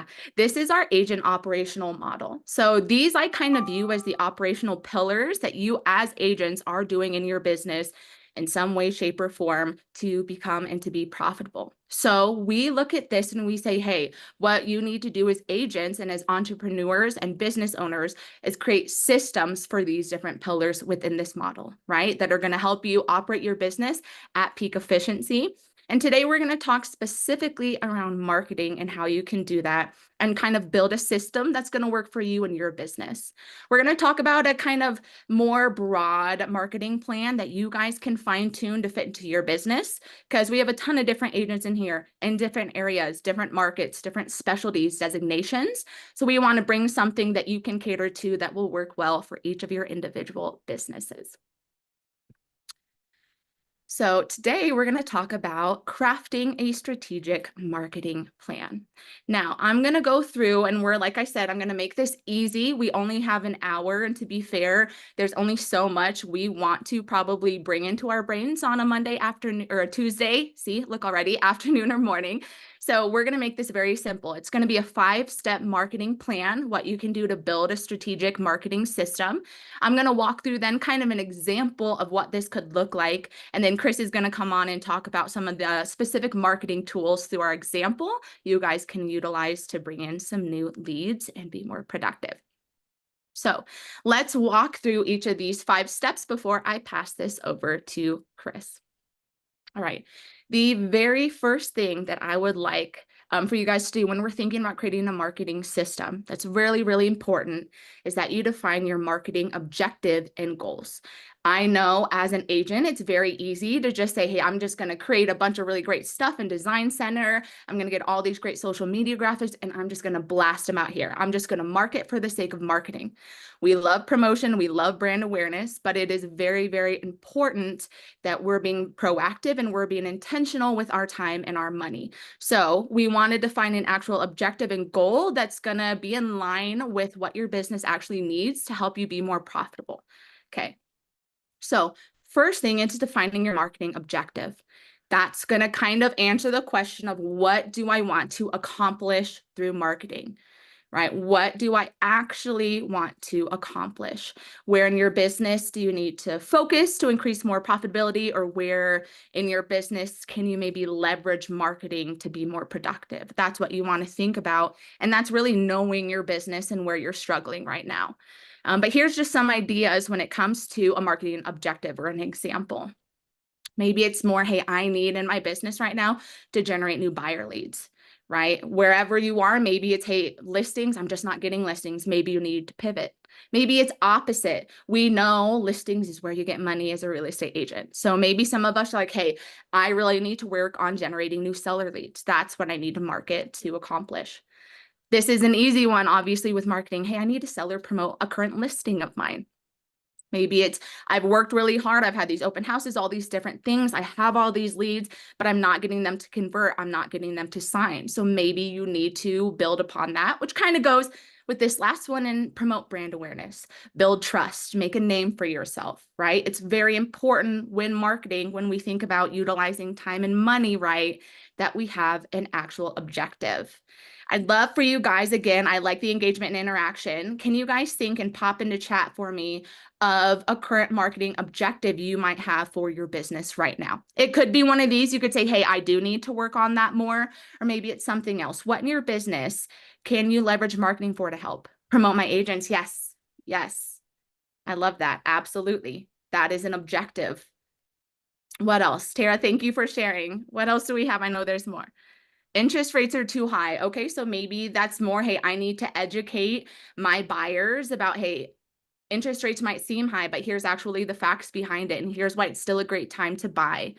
Yeah, this is our agent operational model. So these I kind of view as the operational pillars that you as agents are doing in your business in some way, shape, or form to become and to be profitable. So we look at this and we say, hey, what you need to do as agents and as entrepreneurs and business owners is create systems for these different pillars within this model, right? That are going to help you operate your business at peak efficiency. And today we're going to talk specifically around marketing and how you can do that and kind of build a system that's going to work for you and your business. We're going to talk about a kind of more broad marketing plan that you guys can fine tune to fit into your business, because we have a ton of different agents in here in different areas, different markets, different specialties, designations. So we want to bring something that you can cater to that will work well for each of your individual businesses. So today we're going to talk about crafting a strategic marketing plan. Now I'm going to go through and like I said, I'm going to make this easy. We only have an hour, and to be fair, there's only so much we want to probably bring into our brains on a Monday afternoon or a Tuesday. See, look already, afternoon or morning. So we're going to make this very simple. It's going to be a 5-step marketing plan, what you can do to build a strategic marketing system. I'm going to walk through then kind of an example of what this could look like. And then Chris is going to come on and talk about some of the specific marketing tools through our example you guys can utilize to bring in some new leads and be more productive. So let's walk through each of these 5 steps before I pass this over to Chris. All right. The very first thing that I would like for you guys to do when we're thinking about creating a marketing system that's really, really important is that you define your marketing objective and goals. I know as an agent, it's very easy to just say, hey, I'm just going to create a bunch of really great stuff in Design Center. I'm going to get all these great social media graphics and I'm just going to blast them out here. I'm just going to market for the sake of marketing. We love promotion. We love brand awareness, but it is very, very important that we're being proactive and we're being intentional with our time and our money. So we want to define an actual objective and goal that's going to be in line with what your business actually needs to help you be more profitable. Okay. So first thing is defining your marketing objective. That's going to kind of answer the question of what do I want to accomplish through marketing, right? What do I actually want to accomplish? Where in your business do you need to focus to increase more profitability, or where in your business can you maybe leverage marketing to be more productive? That's what you want to think about. And that's really knowing your business and where you're struggling right now. But here's just some ideas when it comes to a marketing objective or an example. Maybe it's more, hey, I need in my business right now to generate new buyer leads, right? Wherever you are, maybe it's, hey, listings, I'm just not getting listings. Maybe you need to pivot. Maybe it's opposite. We know listings is where you get money as a real estate agent. So maybe some of us are like, hey, I really need to work on generating new seller leads. That's what I need to market to accomplish. This is an easy one, obviously, with marketing. Hey, I need to sell or promote a current listing of mine. Maybe it's, I've worked really hard. I've had these open houses, all these different things. I have all these leads, but I'm not getting them to convert. I'm not getting them to sign. So maybe you need to build upon that, which kind of goes with this last one, and promote brand awareness, build trust, make a name for yourself, right? It's very important when marketing, when we think about utilizing time and money, right, that we have an actual objective. I'd love for you guys, again, I like the engagement and interaction. Can you guys think and pop into chat for me of a current marketing objective you might have for your business right now? It could be one of these. You could say, hey, I do need to work on that more, or maybe it's something else. What in your business can you leverage marketing for to help? Promote my agents. Yes. Yes. I love that. Absolutely. That is an objective. What else? Tara, thank you for sharing. What else do we have? I know there's more. Interest rates are too high. Okay, so maybe that's more, hey, I need to educate my buyers about, hey, interest rates might seem high, but here's actually the facts behind it. And here's why it's still a great time to buy.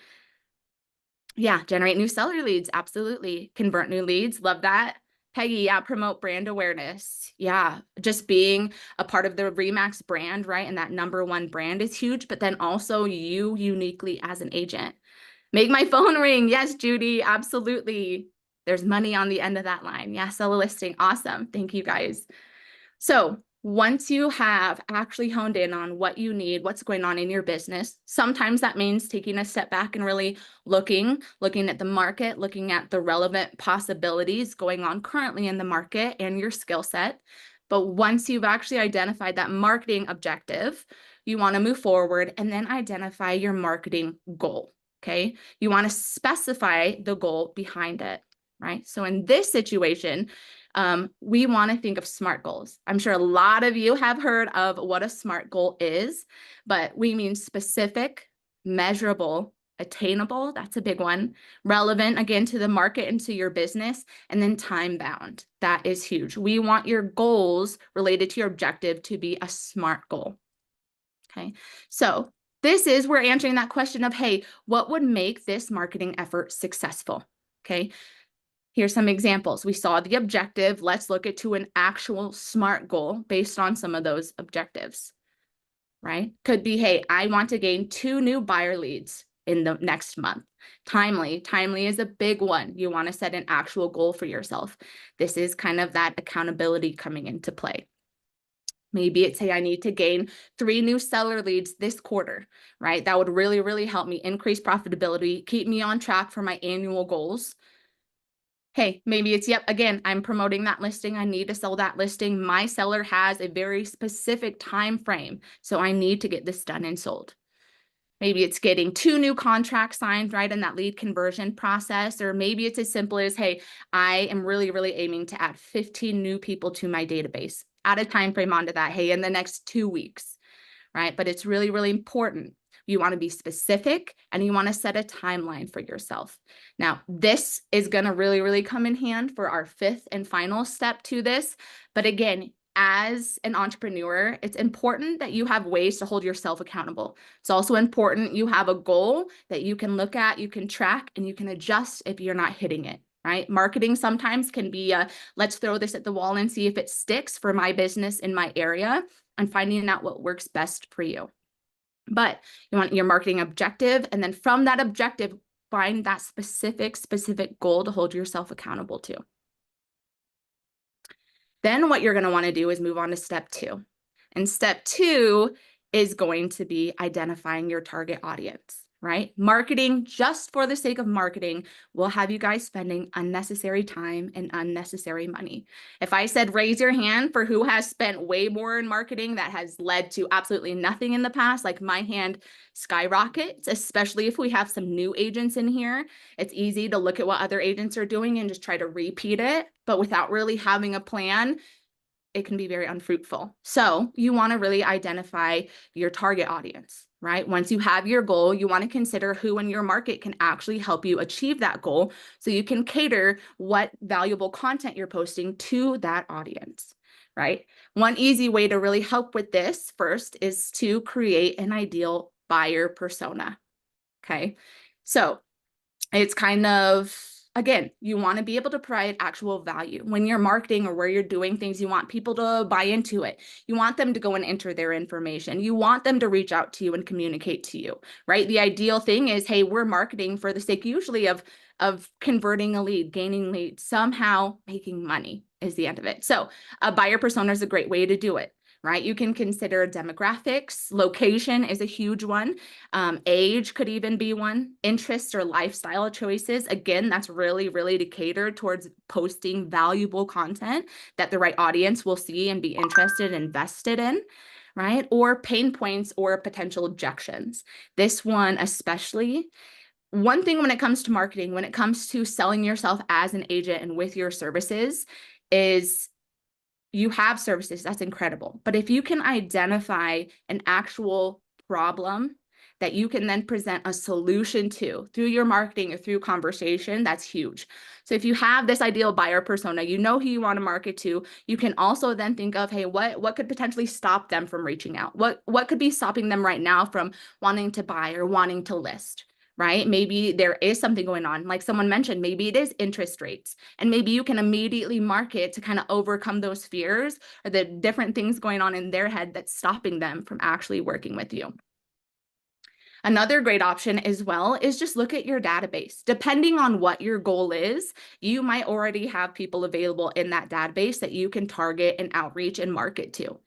Yeah, generate new seller leads. Absolutely. Convert new leads. Love that. Peggy, yeah, promote brand awareness. Yeah, just being a part of the RE/MAX brand, right? And that #1 brand is huge, but then also you uniquely as an agent. Make my phone ring. Yes, Judy, absolutely. There's money on the end of that line. Yeah, sell a listing. Awesome. Thank you guys. So Once you have actually honed in on what you need, what's going on in your business, sometimes that means taking a step back and really looking at the market, looking at the relevant possibilities going on currently in the market and your skill set. But once you've actually identified that marketing objective, you want to move forward and then identify your marketing goal. Okay. You want to specify the goal behind it, right? So in this situation, we want to think of SMART goals. I'm sure a lot of you have heard of what a SMART goal is, but we mean specific, measurable, attainable, that's a big one, relevant again to the market and to your business, and then time bound. That is huge. We want your goals related to your objective to be a SMART goal. Okay, so this is, we're answering that question of, hey, what would make this marketing effort successful? Okay. Here's some examples. We saw the objective. Let's look at to an actual SMART goal based on some of those objectives, right? Could be, hey, I want to gain 2 new buyer leads in the next month. Timely is a big one. You want to set an actual goal for yourself. This is kind of that accountability coming into play. Maybe it's, hey, I need to gain 3 new seller leads this quarter, right? That would really, really help me increase profitability, keep me on track for my annual goals. Hey, maybe it's, yep, again, I'm promoting that listing. I need to sell that listing. My seller has a very specific time frame, so I need to get this done and sold. Maybe it's getting 2 new contracts signed, right, in that lead conversion process. Or maybe it's as simple as, hey, I am really, really aiming to add 15 new people to my database. Add a time frame onto that, hey, in the next 2 weeks, right? But it's really, really important. You want to be specific and you want to set a timeline for yourself. Now, this is going to really, really come in hand for our 5th and final step to this. But again, as an entrepreneur, it's important that you have ways to hold yourself accountable. It's also important you have a goal that you can look at, you can track, and you can adjust if you're not hitting it, right? Marketing sometimes can be let's throw this at the wall and see if it sticks for my business in my area, and finding out what works best for you. But you want your marketing objective, and then from that objective, find that specific goal to hold yourself accountable to. Then what you're going to want to do is move on to step 2. And step 2 is going to be identifying your target audience, right? Marketing just for the sake of marketing will have you guys spending unnecessary time and unnecessary money. If I said raise your hand for who has spent way more in marketing that has led to absolutely nothing in the past, like my hand skyrockets, especially if we have some new agents in here. It's easy to look at what other agents are doing and just try to repeat it, but without really having a plan, it can be very unfruitful. So you want to really identify your target audience, right? Once you have your goal, you want to consider who in your market can actually help you achieve that goal, so you can cater what valuable content you're posting to that audience, right? One easy way to really help with this first is to create an ideal buyer persona. Okay. So it's kind of, again, you want to be able to provide actual value. When you're marketing or where you're doing things, you want people to buy into it. You want them to go and enter their information. You want them to reach out to you and communicate to you, right? The ideal thing is, hey, we're marketing for the sake usually of converting a lead, gaining leads, somehow making money is the end of it. So a buyer persona is a great way to do it, right? You can consider demographics. Location is a huge one. Age could even be one. Interests or lifestyle choices. Again, that's really, really to cater towards posting valuable content that the right audience will see and be interested, invested in, right? Or pain points or potential objections. This one especially. One thing when it comes to marketing, when it comes to selling yourself as an agent and with your services, is you have services, that's incredible. But if you can identify an actual problem that you can then present a solution to through your marketing or through conversation, that's huge. So if you have this ideal buyer persona, you know who you want to market to, you can also then think of, hey, what could potentially stop them from reaching out? What could be stopping them right now from wanting to buy or wanting to list? Right? Maybe there is something going on. Like someone mentioned, maybe it is interest rates, and maybe you can immediately market to kind of overcome those fears or the different things going on in their head that's stopping them from actually working with you. Another great option as well is just look at your database. Depending on what your goal is, you might already have people available in that database that you can target and outreach and market to.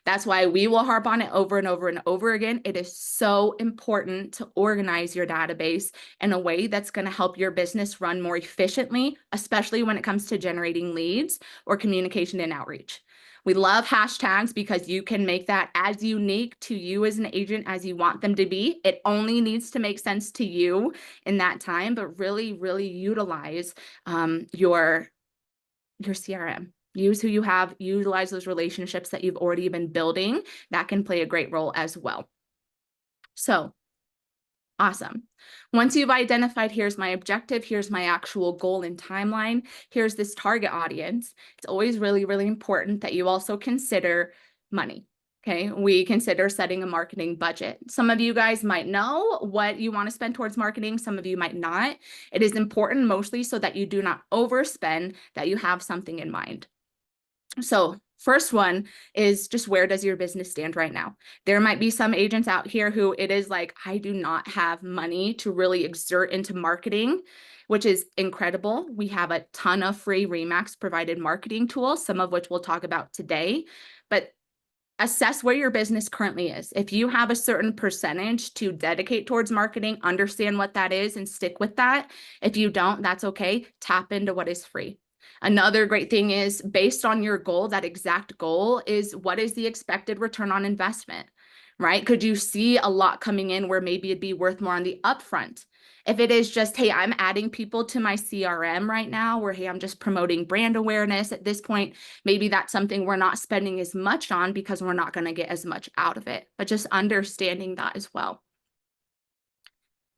That's why we will harp on it over and over and over again. It is so important to organize your database in a way that's going to help your business run more efficiently, especially when it comes to generating leads or communication and outreach. We love hashtags because you can make that as unique to you as an agent as you want them to be. It only needs to make sense to you in that time, but really, really utilize your CRM. Use who you have, utilize those relationships that you've already been building. That can play a great role as well. So awesome. Once you've identified, here's my objective, here's my actual goal and timeline, here's this target audience, it's always really, really important that you also consider money. Okay, we consider setting a marketing budget. Some of you guys might know what you want to spend towards marketing. Some of you might not. It is important mostly so that you do not overspend, that you have something in mind. So first one is just, where does your business stand right now? There might be some agents out here who it is like, I do not have money to really exert into marketing, which is incredible. We have a ton of free RE/MAX provided marketing tools, some of which we'll talk about today, but assess where your business currently is. If you have a certain percentage to dedicate towards marketing, understand what that is and stick with that. If you don't, that's okay. Tap into what is free. Another great thing is, based on your goal, that exact goal is, what is the expected return on investment, right? Could you see a lot coming in where maybe it'd be worth more on the upfront? If it is just, hey, I'm adding people to my CRM right now, where, hey, I'm just promoting brand awareness at this point, maybe that's something we're not spending as much on because we're not going to get as much out of it, but just understanding that as well.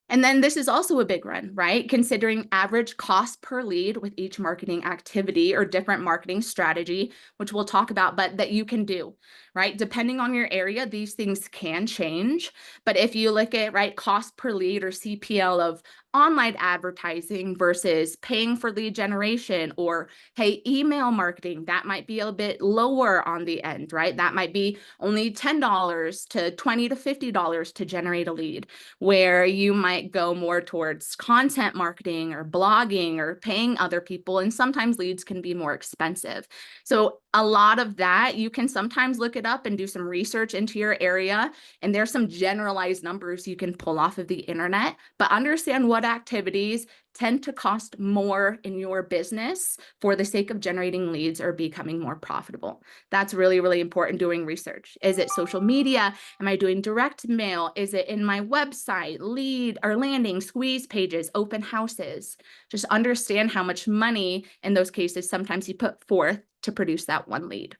And then this is also a big one, right? Considering average cost per lead with each marketing activity or different marketing strategy, which we'll talk about, but that you can do, right? Depending on your area, these things can change. But if you look at, right, cost per lead or CPL of online advertising versus paying for lead generation, or, hey, email marketing, that might be a bit lower on the end, right? That might be only $10 to $20 to $50 to generate a lead, where you might go more towards content marketing or blogging or paying other people. And sometimes leads can be more expensive. So a lot of that, you can sometimes look it up and do some research into your area. And there's some generalized numbers you can pull off of the internet, but understand what activities tend to cost more in your business for the sake of generating leads or becoming more profitable. That's really, really important, doing research. Is it social media? Am I doing direct mail? Is it in my website, lead or landing, squeeze pages, open houses? Just understand how much money in those cases sometimes you put forth to produce that one lead.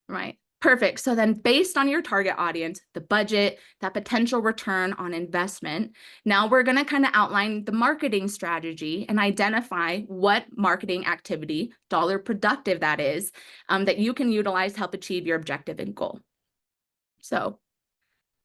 Right. Perfect. So then, based on your target audience, the budget, that potential return on investment, now we're going to kind of outline the marketing strategy and identify what marketing activity, dollar productive that is, that you can utilize to help achieve your objective and goal. So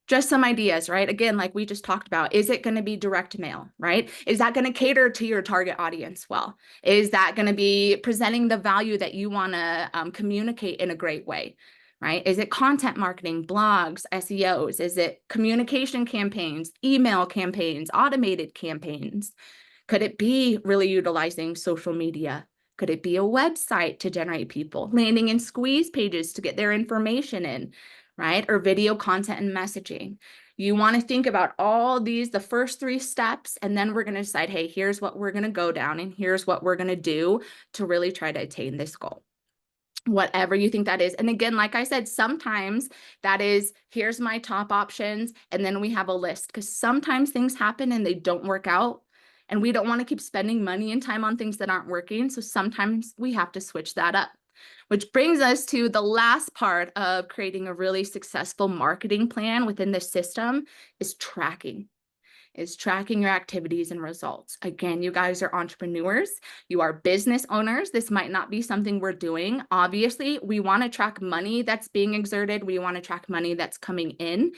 just some ideas, right? Again, like we just talked about, is it going to be direct mail, right? Is that going to cater to your target audience well? Is that going to be presenting the value that you want to communicate in a great way, right? Is it content marketing, blogs, SEOs? Is it communication campaigns, email campaigns, automated campaigns? Could it be really utilizing social media? Could it be a website to generate people, landing in squeeze pages to get their information in, right? Or video content and messaging? You want to think about all these, the first 3 steps, and then we're going to decide, hey, here's what we're going to go down and here's what we're going to do to really try to attain this goal. Whatever you think that is. And again, like I said, sometimes that is, here's my top options, and then we have a list, because sometimes things happen and they don't work out. And we don't want to keep spending money and time on things that aren't working. So sometimes we have to switch that up, which brings us to the last part of creating a really successful marketing plan within the system, is tracking. Is tracking your activities and results. Again, you guys are entrepreneurs. You are business owners. This might not be something we're doing. Obviously, we want to track money that's being exerted. We want to track money that's coming in.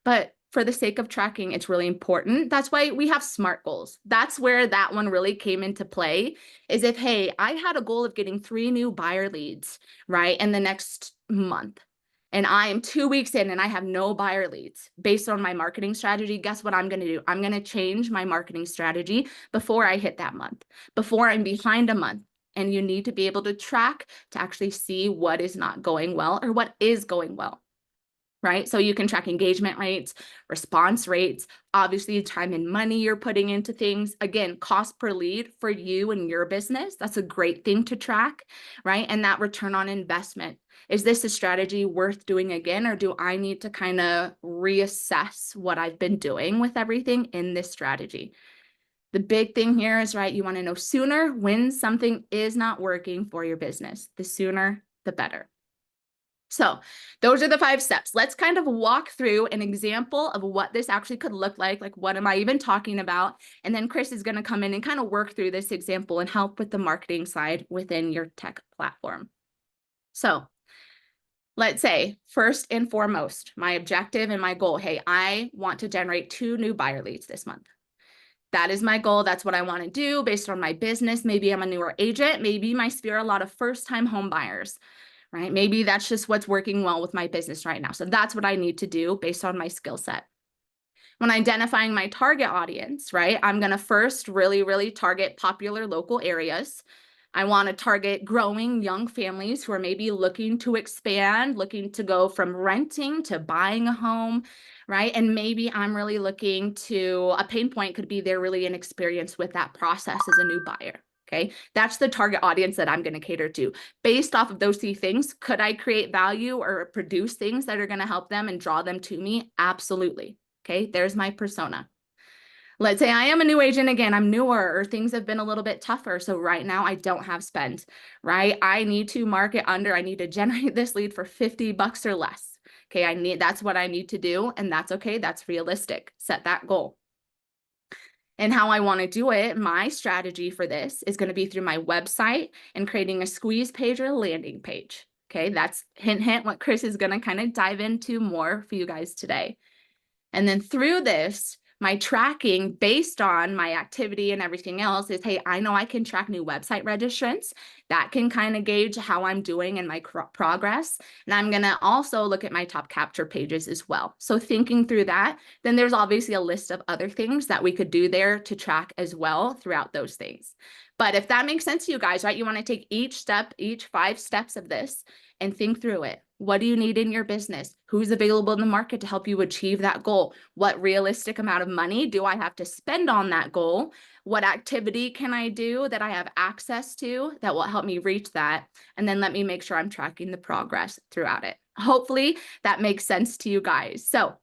But for the sake of tracking, it's really important. That's why we have SMART goals. That's where that one really came into play, is if, hey, I had a goal of getting 3 new buyer leads, right, in the next month. and I am 2 weeks in and I have no buyer leads based on my marketing strategy, guess what I'm going to do? I'm going to change my marketing strategy before I hit that month, before I'm behind a month. And you need to be able to track to actually see what is not going well or what is going well, right? So you can track engagement rates, response rates, obviously time and money you're putting into things. Again, cost per lead for you and your business. That's a great thing to track, right? And that return on investment. Is this a strategy worth doing again, or do I need to kind of reassess what I've been doing with everything in this strategy? The big thing here is, right, you want to know sooner when something is not working for your business. The sooner, the better. So those are the 5 steps. Let's kind of walk through an example of what this actually could look like what am I even talking about? And then Chris is going to come in and kind of work through this example and help with the marketing side within your tech platform. So let's say, first and foremost, my objective and my goal, hey, I want to generate 2 new buyer leads this month. That is my goal. That's what I want to do based on my business. Maybe I'm a newer agent. Maybe my sphere a lot of first-time home buyers, right? Maybe that's just what's working well with my business right now. So that's what I need to do based on my skill set. When identifying my target audience, right, I'm going to first really target popular local areas. I want to target growing young families who are maybe looking to expand, looking to go from renting to buying a home, right? And maybe I'm really looking to, a pain point could be they're really inexperienced with that process as a new buyer. Okay, that's the target audience that I'm going to cater to. Based off of those 3 things, could I create value or produce things that are going to help them and draw them to me? Absolutely. Okay, there's my persona. Let's say I am a new agent again, I'm newer, or things have been a little bit tougher. So right now I don't have spend, right? I need to market under, I need to generate this lead for $50 or less. Okay, that's what I need to do. And that's okay. That's realistic. Set that goal. And how I want to do it, my strategy for this is going to be through my website and creating a squeeze page or a landing page. Okay, that's hint, what Chris is going to kind of dive into more for you guys today. And then through this, my tracking based on my activity and everything else is, hey, I know I can track new website registrants. That can kind of gauge how I'm doing in my progress. And I'm going to also look at my top capture pages as well. So thinking through that, then there's obviously a list of other things that we could do there to track as well throughout those things. But if that makes sense to you guys, right, you want to take each step, each 5 steps of this and think through it. What do you need in your business? Who's available in the market to help you achieve that goal? What realistic amount of money do I have to spend on that goal? What activity can I do that I have access to that will help me reach that? And then let me make sure I'm tracking the progress throughout it. Hopefully that makes sense to you guys. So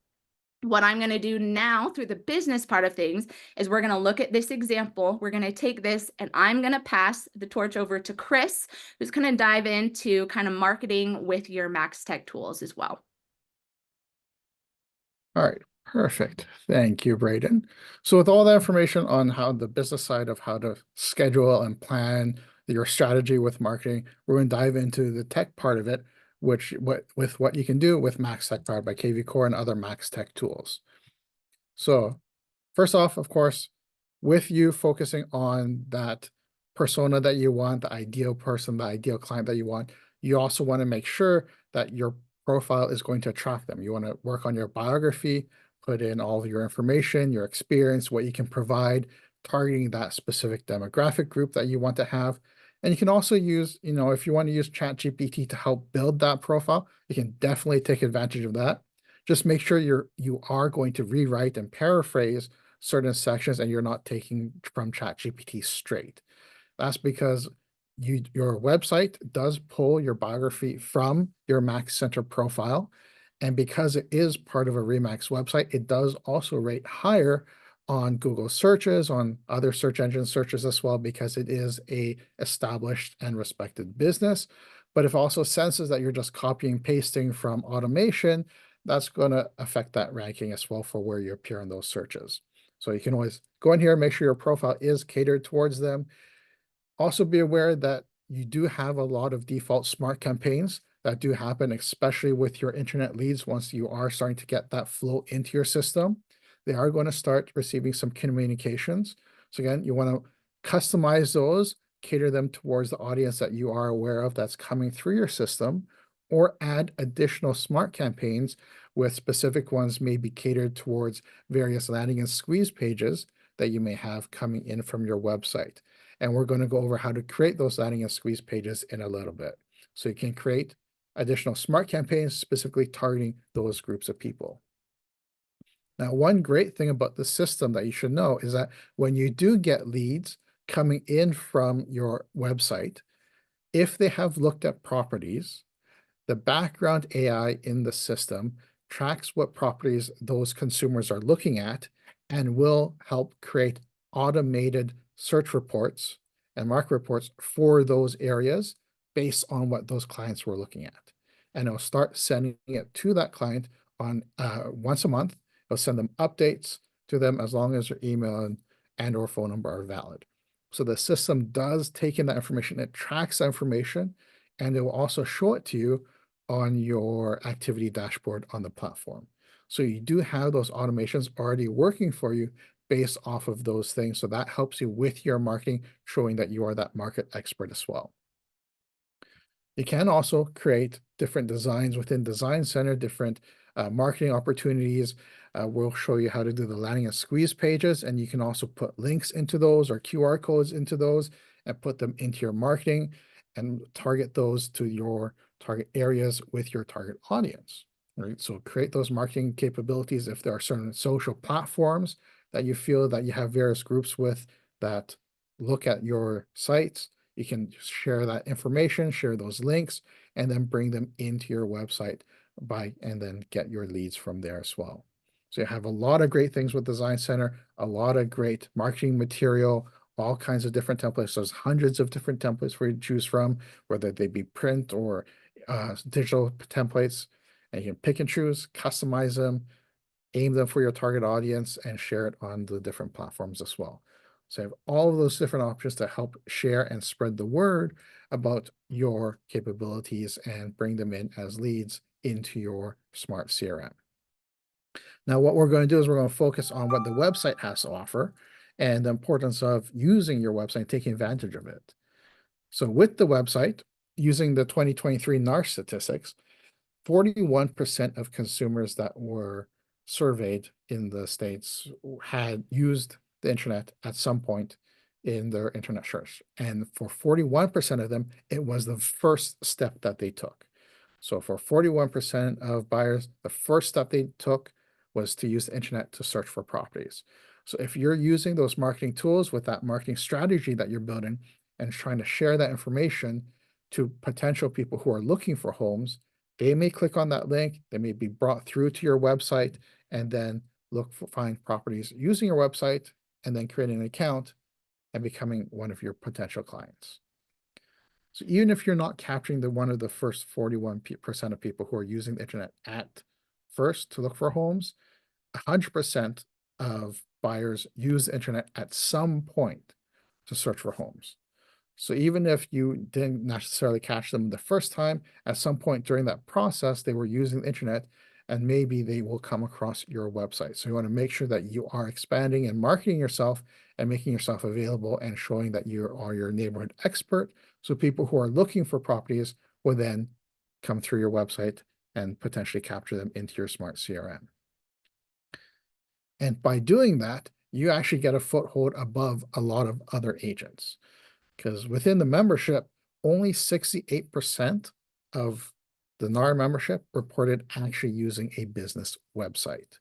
what I'm going to do now through the business part of things is we're going to look at this example. We're going to take this and I'm going to pass the torch over to Chris, who's going to dive into kind of marketing with your Max Tech tools as well. All right, perfect. Thank you, Braden. So with all the information on how the business side of how to schedule and plan your strategy with marketing, we're going to dive into the tech part of it, with what you can do with Max Tech powered by KV Core and other Max Tech tools. So first off, of course, with you focusing on that persona that you want, the ideal person, the ideal client that you want, you also want to make sure that your profile is going to attract them. You want to work on your biography, put in all of your information, your experience, what you can provide, targeting that specific demographic group that you want to have. And you can also use, if you want to use ChatGPT to help build that profile, you can definitely take advantage of that. Just make sure you are going to rewrite and paraphrase certain sections and you're not taking from ChatGPT straight. That's because your website does pull your biography from your Max Center profile. And because it is part of a Remax website, it does also rate higher on Google searches, on other search engine searches as well, because it is a established and respected business. But if also senses that you're just copying and pasting from automation, that's going to affect that ranking as well for where you appear in those searches. So you can always go in here, make sure your profile is catered towards them. Also be aware that you do have a lot of default smart campaigns that do happen, especially with your internet leads. Once you are starting to get that flow into your system, they are going to start receiving some communications. So again, you want to customize those, cater them towards the audience that you are aware of that's coming through your system, or add additional smart campaigns with specific ones maybe catered towards various landing and squeeze pages that you may have coming in from your website. And we're going to go over how to create those landing and squeeze pages in a little bit. So you can create additional smart campaigns specifically targeting those groups of people. Now, one great thing about the system that you should know is that when you do get leads coming in from your website, if they have looked at properties, the background AI in the system tracks what properties those consumers are looking at and will help create automated search reports and market reports for those areas based on what those clients were looking at. And it'll start sending it to that client on once a month. It'll send them updates to them as long as their email and or phone number are valid. So the system does take in that information, it tracks that information, and it will also show it to you on your activity dashboard on the platform. So you do have those automations already working for you based off of those things. So that helps you with your marketing, showing that you are that market expert as well. You can also create different designs within Design Center, different marketing opportunities. We'll show you how to do the landing and squeeze pages, and you can also put links into those or QR codes into those and put them into your marketing and target those to your target areas with your target audience, right? So create those marketing capabilities if there are certain social platforms that you feel that you have various groups with that look at your sites. You can share that information, share those links, and then bring them into your website and then get your leads from there as well. So you have a lot of great things with Design Center, a lot of great marketing material, all kinds of different templates. There's hundreds of different templates for you to choose from, whether they be print or digital templates, and you can pick and choose, customize them, aim them for your target audience, and share it on the different platforms as well. So you have all of those different options to help share and spread the word about your capabilities and bring them in as leads into your smart CRM. Now, what we're going to do is we're going to focus on what the website has to offer and the importance of using your website, taking advantage of it. So with the website, using the 2023 NAR statistics, 41% of consumers that were surveyed in the States had used the internet at some point in their internet search. And for 41% of them, it was the first step that they took. So for 41% of buyers, the first step they took was to use the internet to search for properties. So if you're using those marketing tools with that marketing strategy that you're building and trying to share that information to potential people who are looking for homes, they may click on that link, they may be brought through to your website and then find properties using your website and then creating an account and becoming one of your potential clients. So even if you're not capturing one of the first 41% of people who are using the internet at first to look for homes, 100% of buyers use the internet at some point to search for homes. So even if you didn't necessarily catch them the first time, at some point during that process, they were using the internet and maybe they will come across your website. So you want to make sure that you are expanding and marketing yourself and making yourself available and showing that you are your neighborhood expert. So people who are looking for properties will then come through your website and potentially capture them into your smart CRM. And by doing that, you actually get a foothold above a lot of other agents. Because within the membership, only 68% of the NAR membership reported actually using a business website.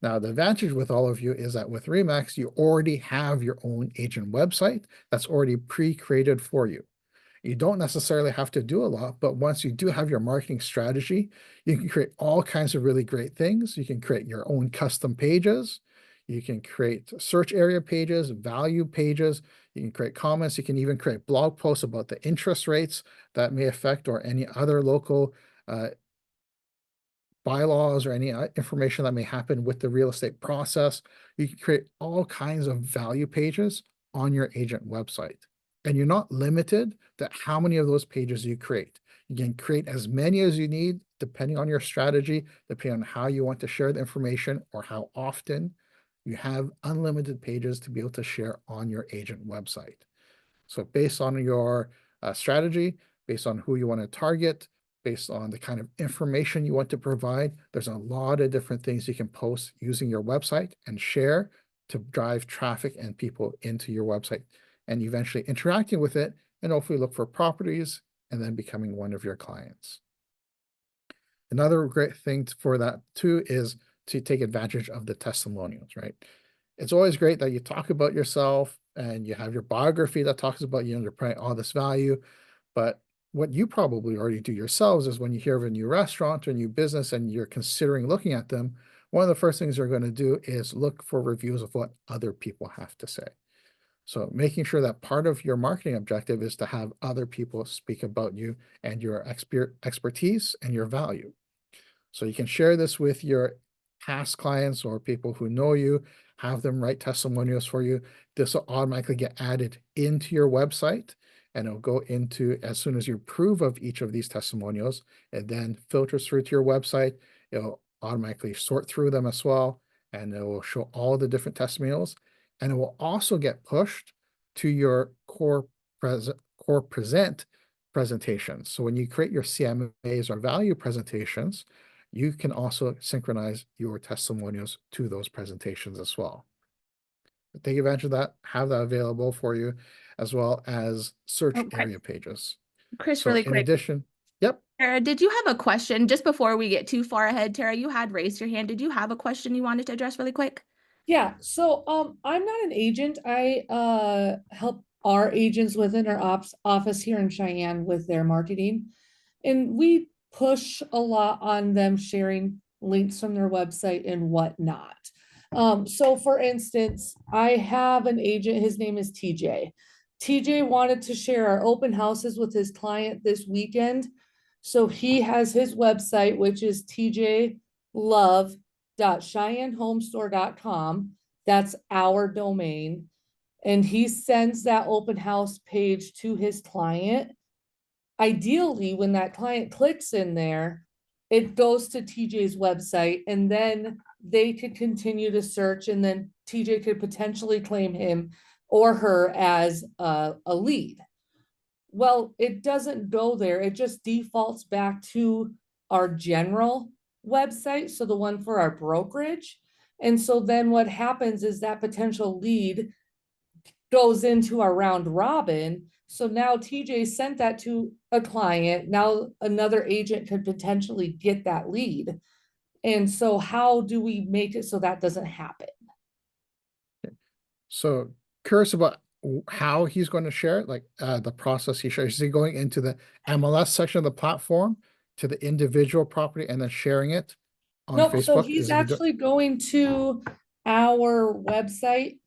Now, the advantage with all of you is that with RE/MAX, you already have your own agent website that's already pre-created for you. You don't necessarily have to do a lot, but once you do have your marketing strategy, you can create all kinds of really great things. You can create your own custom pages. You can create search area pages, value pages. You can create comments. You can even create blog posts about the interest rates that may affect or any other local bylaws or any information that may happen with the real estate process. You can create all kinds of value pages on your agent website. And you're not limited to how many of those pages you create. You can create as many as you need, depending on your strategy, depending on how you want to share the information or how often. You have unlimited pages to be able to share on your agent website. So based on your strategy, based on who you want to target, based on the kind of information you want to provide. There's a lot of different things you can post using your website and share to drive traffic and people into your website and eventually interacting with it and hopefully look for properties and then becoming one of your clients. Another great thing for that too is to take advantage of the testimonials, right? It's always great that you talk about yourself and you have your biography that talks about, you're providing all this value. But what you probably already do yourselves is when you hear of a new restaurant or a new business and you're considering looking at them, one of the first things you're going to do is look for reviews of what other people have to say. So making sure that part of your marketing objective is to have other people speak about you and your expertise and your value. So you can share this with your past clients or people who know you, have them write testimonials for you. This will automatically get added into your website and it'll go into, as soon as you approve of each of these testimonials, it then filters through to your website. It'll automatically sort through them as well, and it will show all the different testimonials. And it will also get pushed to your core present presentations. So when you create your CMAs or value presentations, you can also synchronize your testimonials to those presentations as well. Take advantage of that, have that available for you, as well as search Okay. area pages. Chris, So really in quick. addition, yep. Tara, did you have a question just before we get too far ahead? Tara, you had raised your hand. Did you have a question you wanted to address really quick? Yeah, so I'm not an agent. I help our agents within our ops office here in Cheyenne with their marketing. And we push a lot on them sharing links from their website and whatnot. So for instance, I have an agent, his name is TJ. TJ wanted to share our open houses with his client this weekend. So he has his website, which is tjlove.cheyennehomestore.com. That's our domain. And he sends that open house page to his client. Ideally, when that client clicks in there, it goes to TJ's website and then they could continue to search and then TJ could potentially claim him or her as a lead. Well, it doesn't go there. It just defaults back to our general website. So the one for our brokerage. And so then what happens is that potential lead goes into our round robin. So now TJ sent that to a client. Now another agent could potentially get that lead. And so how do we make it so that doesn't happen? So curious about how he's going to share it, like the process he shares. Is he going into the MLS section of the platform to the individual property and then sharing it on Nope, Facebook? so he's actually going to our website.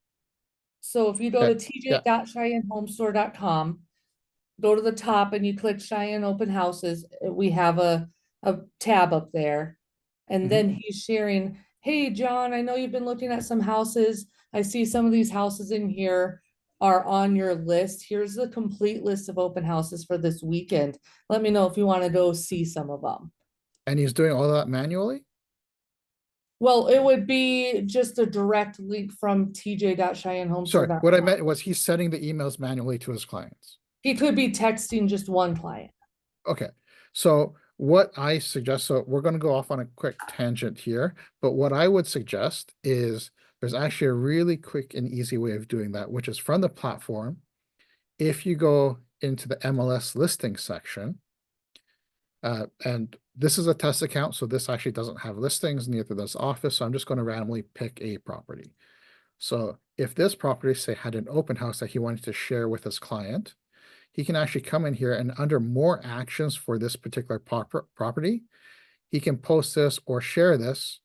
So if you go to tj.cheyennehomestore.com, go to the top and you click Cheyenne Open Houses, we have a tab up there. And then he's sharing, hey, John, I know you've been looking at some houses. I see some of these houses in here are on your list. Here's the complete list of open houses for this weekend. Let me know if you want to go see some of them. And he's doing all of that manually? Well, it would be just a direct link from tj.cheyennehomestore.com. Sorry, what I meant was he's sending the emails manually to his clients. He could be texting just one client. Okay, so what I suggest, so we're going to go off on a quick tangent here, but what I would suggest is there's actually a really quick and easy way of doing that, which is from the platform. If you go into the MLS listing section, and this is a test account, so this actually doesn't have listings, neither does Office, so I'm just going to randomly pick a property. So if this property, say, had an open house that he wanted to share with his client, he can actually come in here and under more actions for this particular property, he can post this or share this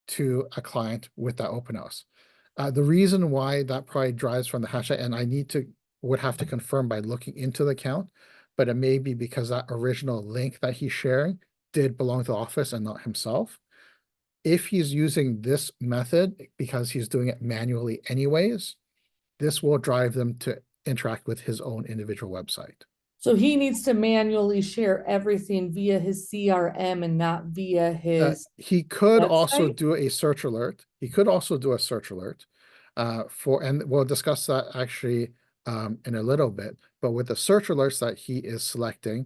to a client with that open house. The reason why that probably drives from the hashtag, and I would have to confirm by looking into the account, but it may be because that original link that he's sharing did belong to the Office and not himself. If he's using this method, because he's doing it manually anyways, this will drive them to interact with his own individual website. So he needs to manually share everything via his CRM and not via his. He could website? also do a search alert. He could also do a search alert and we'll discuss that actually in a little bit. But with the search alerts that he is selecting,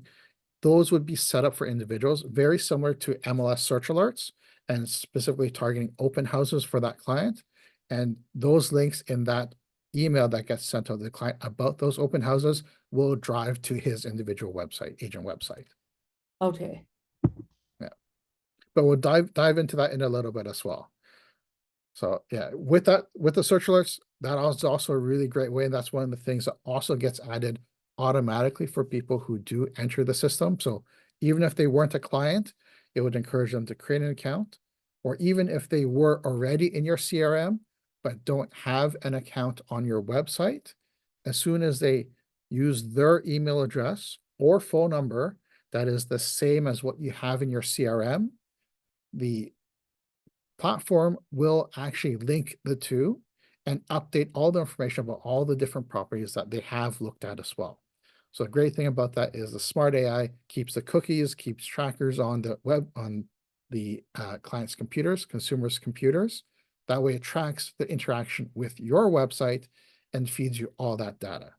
those would be set up for individuals, very similar to MLS search alerts and specifically targeting open houses for that client. And those links in that email that gets sent to the client about those open houses will drive to his individual website, agent website. Okay. But we'll dive into that in a little bit as well. So yeah, with the search alerts, that is also a really great way. And that's one of the things that also gets added automatically for people who do enter the system. So even if they weren't a client, it would encourage them to create an account. Or even if they were already in your CRM, but don't have an account on your website, as soon as they use their email address or phone number that is the same as what you have in your CRM, the platform will actually link the two and update all the information about all the different properties that they have looked at as well. So the great thing about that is the smart AI keeps the cookies, keeps trackers on the web, on the client's computers, consumers' computers. That way it tracks the interaction with your website and feeds you all that data.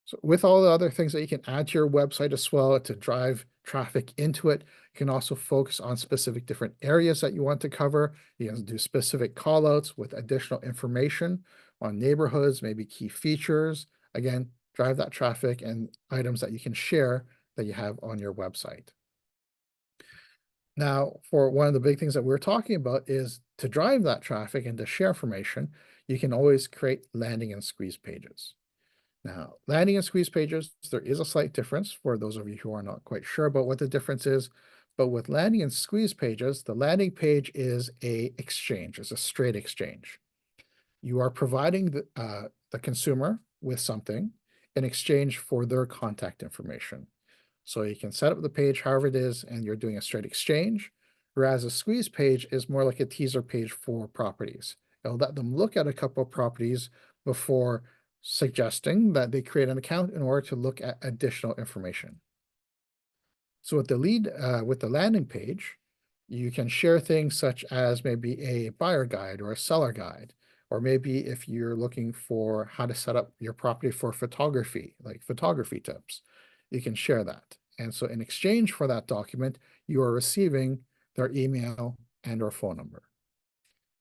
So with all the other things that you can add to your website as well to drive traffic into it, you can also focus on specific different areas that you want to cover. You can do specific callouts with additional information on neighborhoods, maybe key features. Again, drive that traffic and items that you can share that you have on your website. Now, for one of the big things that we're talking about is to drive that traffic and to share information, you can always create landing and squeeze pages. Now, landing and squeeze pages, there is a slight difference for those of you who are not quite sure about what the difference is. But with landing and squeeze pages, the landing page is a exchange, it's a straight exchange. You are providing the consumer with something in exchange for their contact information. So you can set up the page however it is, and you're doing a straight exchange, whereas a squeeze page is more like a teaser page for properties. It'll let them look at a couple of properties before suggesting that they create an account in order to look at additional information. So with the landing page, you can share things such as maybe a buyer guide or a seller guide, or maybe if you're looking for how to set up your property for photography, like photography tips, you can share that. And so in exchange for that document, you are receiving their email and or phone number.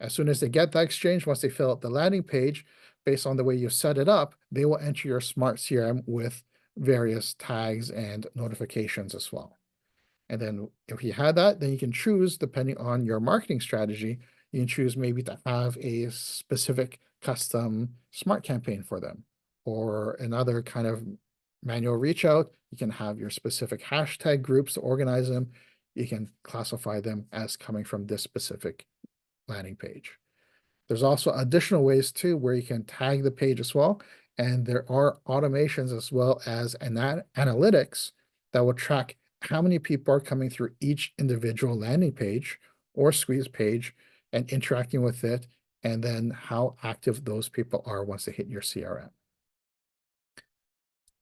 As soon as they get that exchange, once they fill out the landing page, based on the way you set it up, they will enter your smart CRM with various tags and notifications as well. And then if you had that, then you can choose, depending on your marketing strategy, you can choose maybe to have a specific custom smart campaign for them, or another kind of manual reach out. You can have your specific hashtag groups to organize them. You can classify them as coming from this specific landing page. There's also additional ways too where you can tag the page as well. And there are automations as well as analytics that will track how many people are coming through each individual landing page or squeeze page and interacting with it, and then how active those people are once they hit your CRM.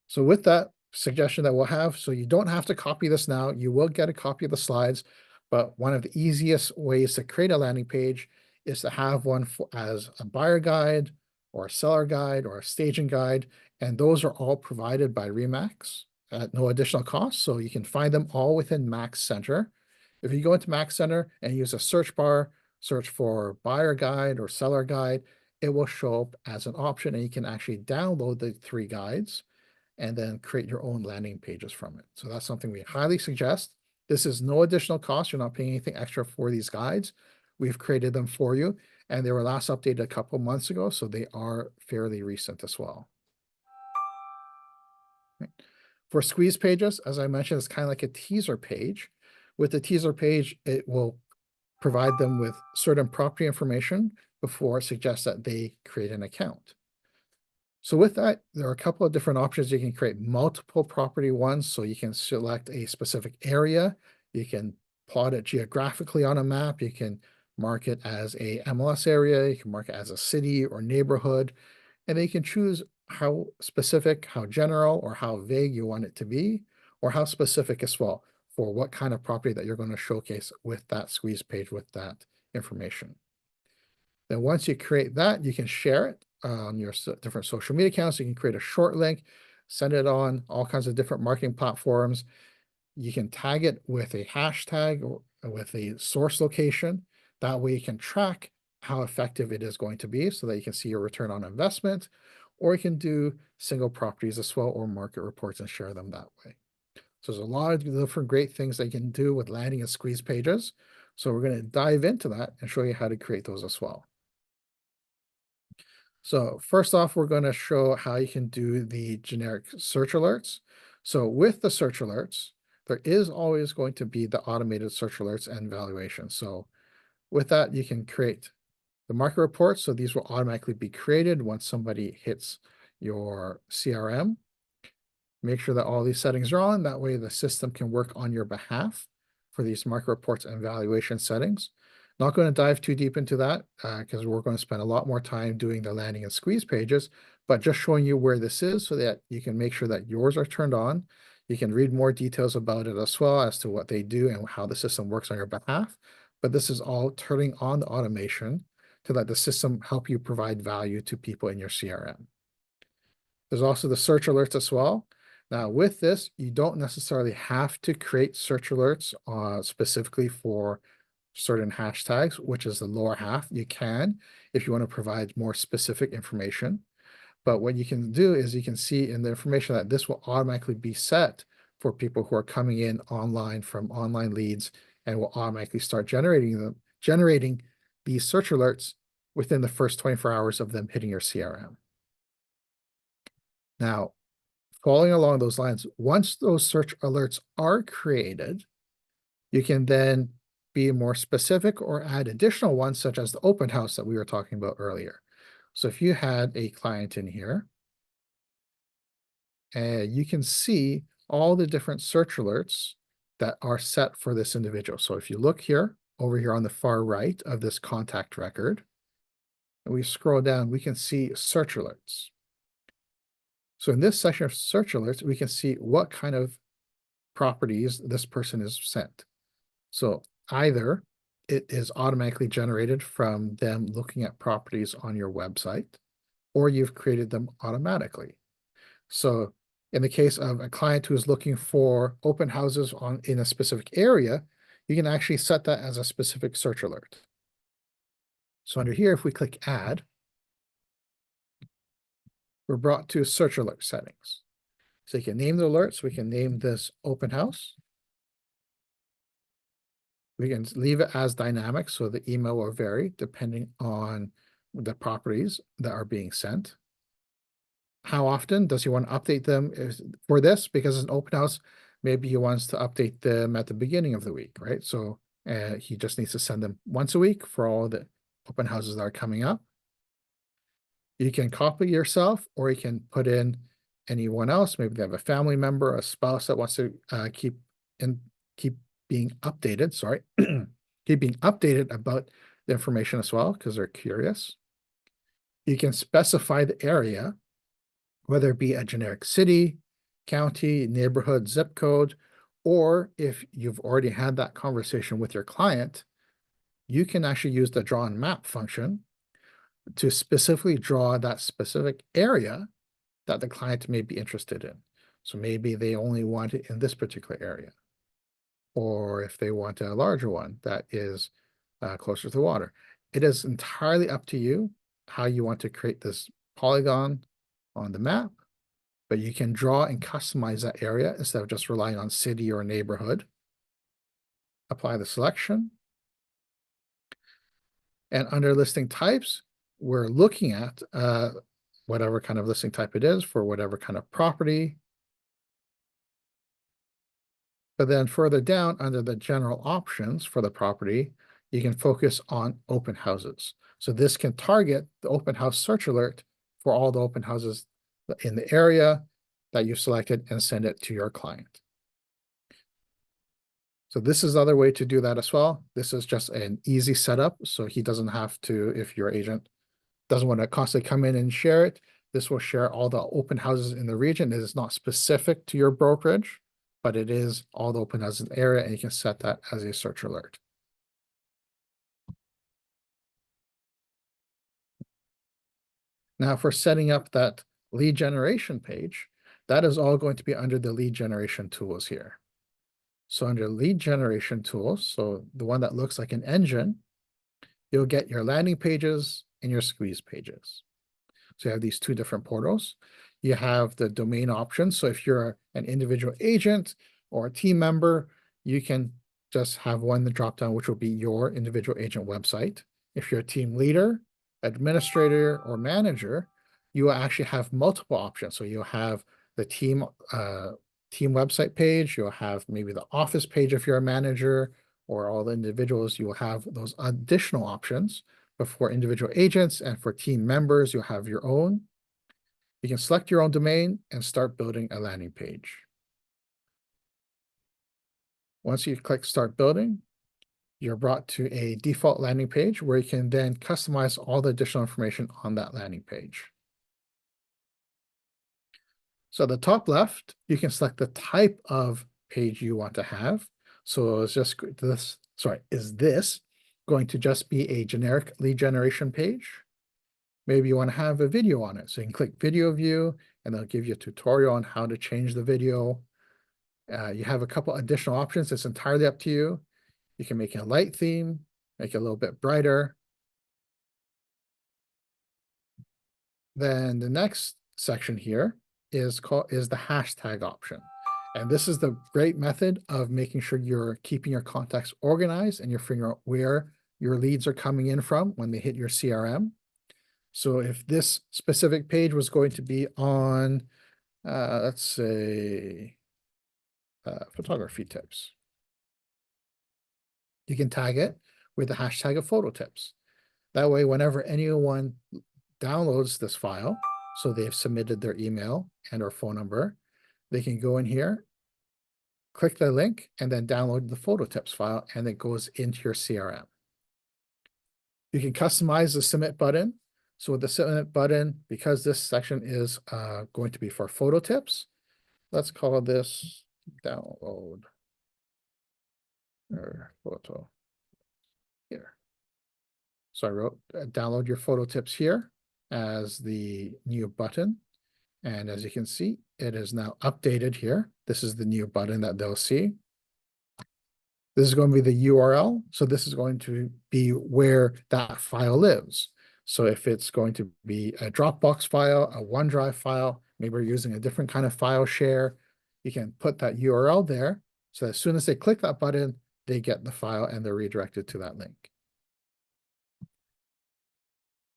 So with that suggestion that we'll have, so you don't have to copy this now, you will get a copy of the slides, but one of the easiest ways to create a landing page is to have one as a buyer guide or a seller guide or a staging guide. And those are all provided by Remax at no additional cost. So you can find them all within Max Center. If you go into Max Center and use a search bar, search for buyer guide or seller guide, it will show up as an option, and you can actually download the 3 guides and then create your own landing pages from it. So that's something we highly suggest. This is no additional cost. You're not paying anything extra for these guides. We've created them for you, and they were last updated a couple months ago, so they are fairly recent as well. Right. For squeeze pages, as I mentioned, it's kind of like a teaser page. With the teaser page, it will provide them with certain property information before it suggests that they create an account. So with that, there are a couple of different options. You can create multiple property ones, so you can select a specific area. You can plot it geographically on a map. You can mark it as a MLS area. You can mark it as a city or neighborhood. And then you can choose how specific, how general, or how vague you want it to be, or how specific as well for what kind of property that you're going to showcase with that squeeze page with that information. Then once you create that, you can share it on your different social media accounts. You can create a short link send it on all kinds of different marketing platforms. You can tag it with a hashtag or with a source location. That way you can track how effective it is going to be so that you can see your return on investment, or you can do single properties as well or market reports and share them that way. So there's a lot of different great things that you can do with landing and squeeze pages. So we're going to dive into that and show you how to create those as well. So first off, we're going to show how you can do the generic search alerts. So with the search alerts, there is always going to be the automated search alerts and valuation. So with that, you can create the market reports. So these will automatically be created once somebody hits your CRM. Make sure that all these settings are on. That way the system can work on your behalf for these market reports and valuation settings. Not going to dive too deep into that because we're going to spend a lot more time doing the landing and squeeze pages, but just showing you where this is so that you can make sure that yours are turned on. You can read more details about it as well as to what they do and how the system works on your behalf. But this is all turning on the automation to let the system help you provide value to people in your CRM. There's also the search alerts as well. Now with this, you don't necessarily have to create search alerts specifically for certain hashtags, which is the lower half. You can if you want to provide more specific information. But what you can do is you can see in the information that this will automatically be set for people who are coming in online from online leads and will automatically start generating these search alerts within the first 24 hours of them hitting your CRM. Now, following along those lines, once those search alerts are created, you can then be more specific or add additional ones, such as the open house that we were talking about earlier. So if you had a client in here, you can see all the different search alerts that are set for this individual. So if you look here, over here on the far right of this contact record, and we scroll down, we can see search alerts. So in this section of search alerts, we can see what kind of properties this person is sent. So either it is automatically generated from them looking at properties on your website, or you've created them automatically. So in the case of a client who is looking for open houses in a specific area, you can actually set that as a specific search alert. So under here, if we click add, we're brought to search alert settings. So you can name the alerts. We can name this open house. We can leave it as dynamic, so the email will vary depending on the properties that are being sent. How often does he want to update them for this? Because it's an open house, maybe he wants to update them at the beginning of the week, right? So he just needs to send them once a week for all the open houses that are coming up. You can copy yourself, or you can put in anyone else. Maybe they have a family member, a spouse that wants to keep being updated, sorry, keep being updated about the information as well, because they're curious. You can specify the area, whether it be a generic city, county, neighborhood, zip code, or if you've already had that conversation with your client, you can actually use the draw and map function to specifically draw that specific area that the client may be interested in. So maybe they only want it in this particular area, or if they want a larger one that is closer to the water. It is entirely up to you how you want to create this polygon on the map, but you can draw and customize that area instead of just relying on city or neighborhood. Apply the selection. And under listing types, we're looking at whatever kind of listing type it is for whatever kind of property. But then further down under the general options for the property, you can focus on open houses. So this can target the open house search alert for all the open houses in the area that you've selected and send it to your client. So this is the other way to do that as well. This is just an easy setup. So he doesn't have to, if your agent doesn't want to constantly come in and share it, this will share all the open houses in the region. It is not specific to your brokerage, but it is all the open houses in the area, and you can set that as a search alert. Now for setting up that lead generation page, that is all going to be under the lead generation tools here. So under lead generation tools, so the one that looks like an engine, you'll get your landing pages and your squeeze pages. So you have these two different portals. You have the domain options. So if you're an individual agent or a team member, you can just have one drop down, which will be your individual agent website. If you're a team leader, administrator, or manager, you will actually have multiple options. So you'll have the team website page, you'll have maybe the office page if you're a manager, or all the individuals, you will have those additional options. But for individual agents and for team members, you'll have your own. You can select your own domain and start building a landing page. Once you click Start Building, you're brought to a default landing page where you can then customize all the additional information on that landing page. So at the top left, you can select the type of page you want to have. So it's just this, is this going to just be a generic lead generation page? Maybe you want to have a video on it. So you can click Video View, and they'll give you a tutorial on how to change the video. You have a couple additional options. It's entirely up to you. You can make it a light theme, make it a little bit brighter. Then the next section here is the hashtag option. And this is the great method of making sure you're keeping your contacts organized and you're figuring out where your leads are coming in from when they hit your CRM. So if this specific page was going to be on, let's say, photography tips, you can tag it with the hashtag of photo tips. That way, whenever anyone downloads this file, so they've submitted their email and or phone number, they can go in here, click the link, and then download the photo tips file, and it goes into your CRM. You can customize the submit button. So with the submit button, because this section is going to be for photo tips, let's call this download or photo here. So I wrote download your photo tips here as the new button. And as you can see, it is now updated here. This is the new button that they'll see. This is going to be the URL. So this is going to be where that file lives. So if it's going to be a Dropbox file, a OneDrive file, maybe we're using a different kind of file share, you can put that URL there. So as soon as they click that button, they get the file and they're redirected to that link.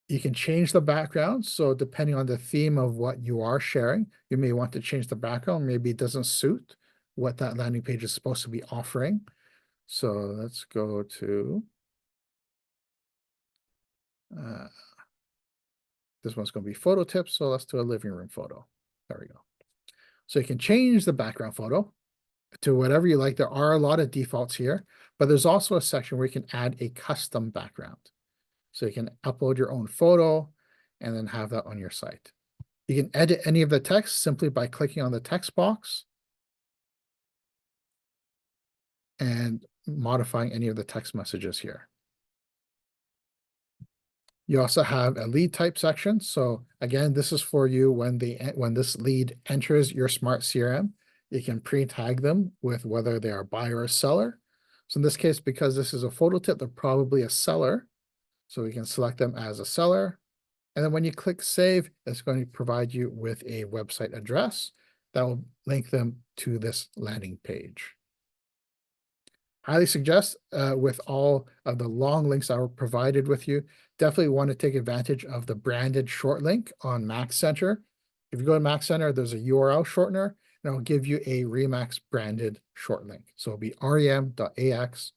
You can change the background. So depending on the theme of what you are sharing, you may want to change the background. Maybe it doesn't suit what that landing page is supposed to be offering. So let's go to, this one's going to be photo tips. So let's do a living room photo. There we go. So you can change the background photo to whatever you like. There are a lot of defaults here, but there's also a section where you can add a custom background. So you can upload your own photo and then have that on your site. You can edit any of the text simply by clicking on the text box and modifying any of the text messages here. You also have a lead type section. So again, this is for you when this lead enters your smart CRM, you can pre-tag them with whether they are buyer or seller. So in this case, because this is a photo tip, they're probably a seller. So we can select them as a seller. And then when you click save, it's going to provide you with a website address that will link them to this landing page. Highly suggest with all of the long links that were provided with you, definitely want to take advantage of the branded short link on MaxCenter. If you go to MaxCenter, there's a URL shortener, and it'll give you a Remax branded short link. So it'll be rem.ax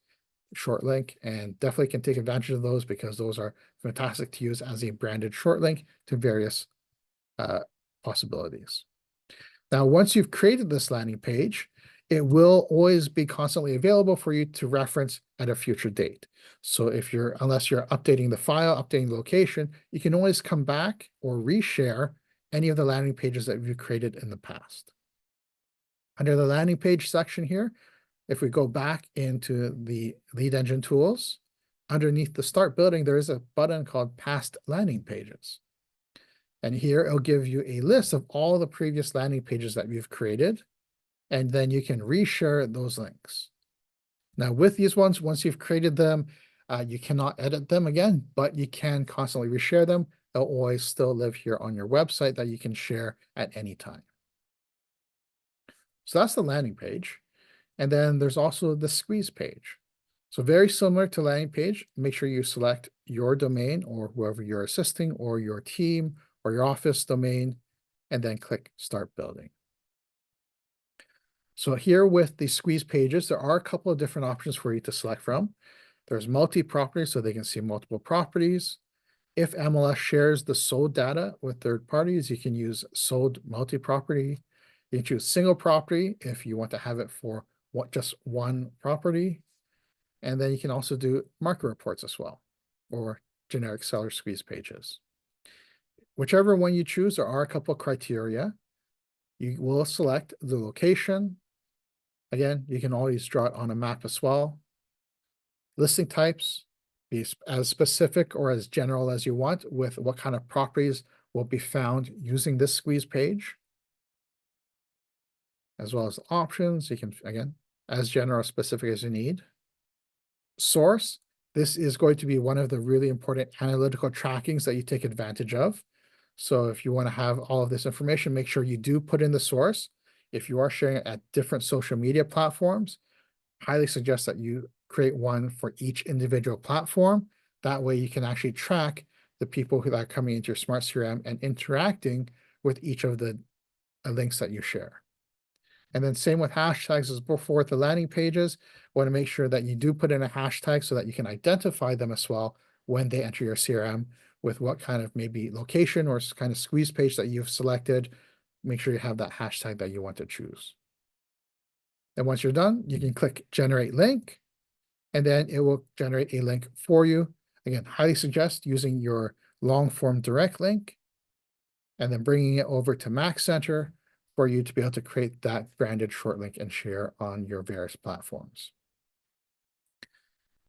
short link, and definitely can take advantage of those because those are fantastic to use as a branded short link to various possibilities. Now, once you've created this landing page, it will always be constantly available for you to reference at a future date. So unless you're updating the file, updating the location, you can always come back or reshare any of the landing pages that you've created in the past. Under the landing page section here, if we go back into the lead engine tools, underneath the start building, there is a button called past landing pages. And here it'll give you a list of all the previous landing pages that you've created, and then you can reshare those links. Now with these ones, once you've created them, you cannot edit them again, but you can constantly reshare them. They'll always still live here on your website that you can share at any time. So that's the landing page. And then there's also the squeeze page. So very similar to landing page, make sure you select your domain or whoever you're assisting or your team or your office domain, and then click Start Building. So here with the squeeze pages, there are a couple of different options for you to select from. There's multi-property, so they can see multiple properties. If MLS shares the sold data with third parties, you can use sold multi-property. You can choose single property if you want to have it for just one property. And then you can also do market reports as well, or generic seller squeeze pages. Whichever one you choose, there are a couple of criteria. You will select the location. Again, you can always draw it on a map as well. Listing types, be as specific or as general as you want with what kind of properties will be found using this squeeze page. As well as options, you can, again, as general or specific as you need. Source, this is going to be one of the really important analytical trackings that you take advantage of. So if you want to have all of this information, make sure you do put in the source. If you are sharing it at different social media platforms, highly suggest that you create one for each individual platform. That way you can actually track the people who are coming into your Smart CRM and interacting with each of the links that you share. And then same with hashtags as before with the landing pages. Want to make sure that you do put in a hashtag so that you can identify them as well when they enter your CRM with what kind of maybe location or kind of squeeze page that you've selected. Make sure you have that hashtag that you want to choose. And once you're done, you can click Generate Link, and then it will generate a link for you. Again, highly suggest using your long form direct link and then bringing it over to MaxCenter for you to be able to create that branded short link and share on your various platforms.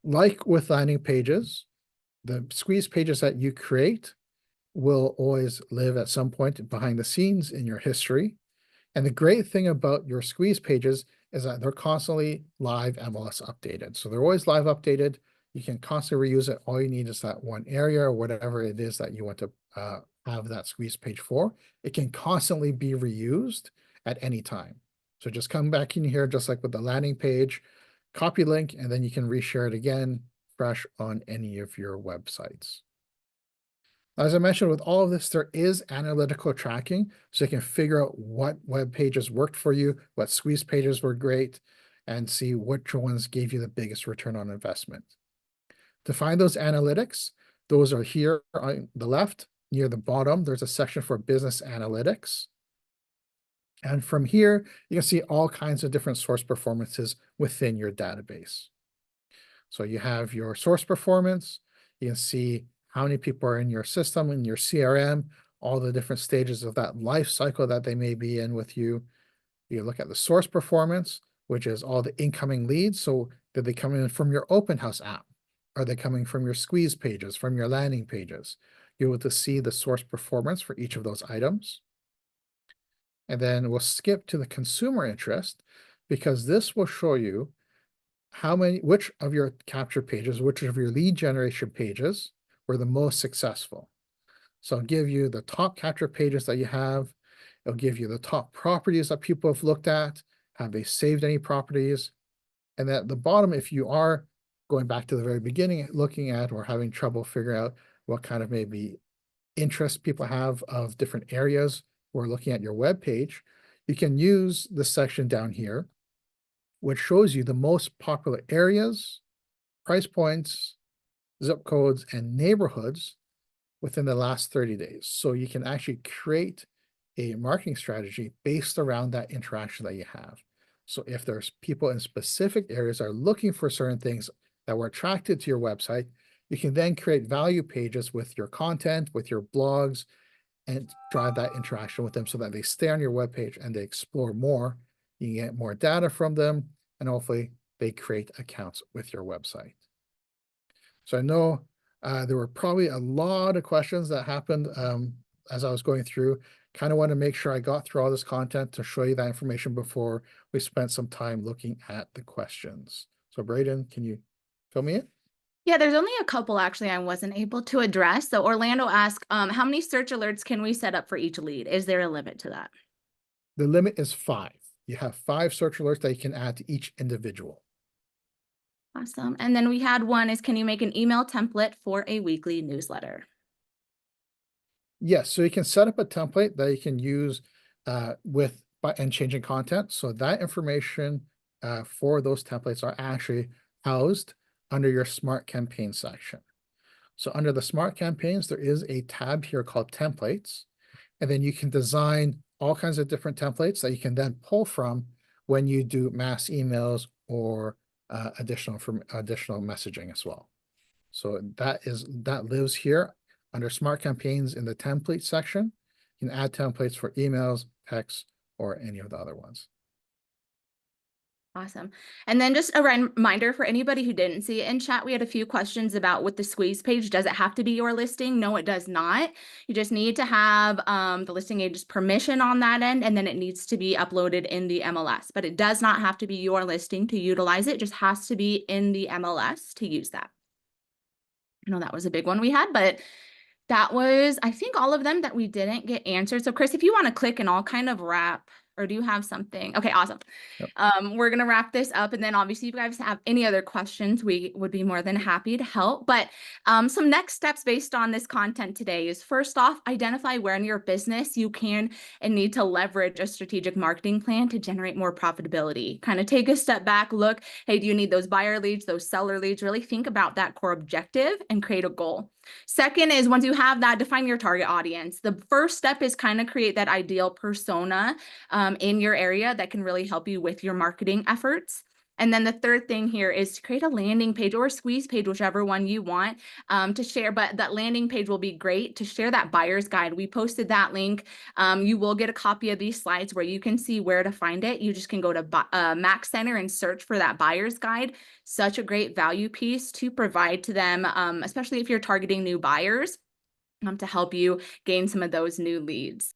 Like with landing pages, the squeeze pages that you create will always live at some point behind the scenes in your history. And the great thing about your squeeze pages is that they're constantly live MLS updated. So they're always live updated. You can constantly reuse it. All you need is that one area or whatever it is that you want to have that squeeze page for. It can constantly be reused at any time. So just come back in here, just like with the landing page, copy link, and then you can reshare it again, fresh on any of your websites. As I mentioned, with all of this, there is analytical tracking, so you can figure out what web pages worked for you, what squeeze pages were great, and see which ones gave you the biggest return on investment. To find those analytics, those are here on the left. Near the bottom, there's a section for business analytics. And from here, you can see all kinds of different source performances within your database. So you have your source performance, you can see how many people are in your system, in your CRM, all the different stages of that life cycle that they may be in with you. You look at the source performance, which is all the incoming leads. So did they come in from your Open House app? Are they coming from your squeeze pages, from your landing pages? You're able to see the source performance for each of those items. And then we'll skip to the consumer interest because this will show you which of your capture pages, which of your lead generation pages were the most successful. So I'll give you the top capture pages that you have. It'll give you the top properties that people have looked at. Have they saved any properties? And at the bottom, if you are going back to the very beginning, looking at or having trouble figuring out what kind of maybe interest people have of different areas or looking at your web page, you can use the section down here, which shows you the most popular areas, price points, zip codes, and neighborhoods within the last 30 days. So you can actually create a marketing strategy based around that interaction that you have. So if there's people in specific areas that are looking for certain things that were attracted to your website, you can then create value pages with your content, with your blogs, and drive that interaction with them so that they stay on your webpage and they explore more. You can get more data from them, and hopefully they create accounts with your website. So I know there were probably a lot of questions that happened as I was going through, kind of want to make sure I got through all this content to show you that information before we spent some time looking at the questions. So Braden, can you fill me in? Yeah, there's only a couple actually I wasn't able to address. So Orlando asked, how many search alerts can we set up for each lead? Is there a limit to that? The limit is 5. You have 5 search alerts that you can add to each individual. Awesome. And then we had one is, can you make an email template for a weekly newsletter? Yes, so you can set up a template that you can use and changing content. So that information for those templates are actually housed under your Smart Campaign section. So under the Smart Campaigns, there is a tab here called Templates, and then you can design all kinds of different templates that you can then pull from when you do mass emails or additional messaging as well. So that lives here under Smart Campaigns in the template section. You can add templates for emails, texts, or any of the other ones. Awesome. And then just a reminder for anybody who didn't see it in chat, we had a few questions about with the squeeze page. Does it have to be your listing? No, it does not. You just need to have the listing agent's permission on that end, and then it needs to be uploaded in the MLS. But it does not have to be your listing to utilize it. It just has to be in the MLS to use that. I know that was a big one we had, but that was, I think, all of them that we didn't get answered. So Chris, if you want to click and I'll kind of wrap, or do you have something? Okay, awesome. Yep. We're going to wrap this up. And then obviously if you guys have any other questions, we would be more than happy to help. But some next steps based on this content today is, first off, identify where in your business you can and need to leverage a strategic marketing plan to generate more profitability. Kind of take a step back, look, hey, do you need those buyer leads, those seller leads? Really think about that core objective and create a goal. Second is, once you have that, define your target audience. The first step is kind of create that ideal persona in your area that can really help you with your marketing efforts. And then the third thing here is to create a landing page or a squeeze page, whichever one you want to share. But that landing page will be great to share that buyer's guide. We posted that link. You will get a copy of these slides where you can see where to find it. You just can go to Mac Center and search for that buyer's guide. Such a great value piece to provide to them, especially if you're targeting new buyers, to help you gain some of those new leads.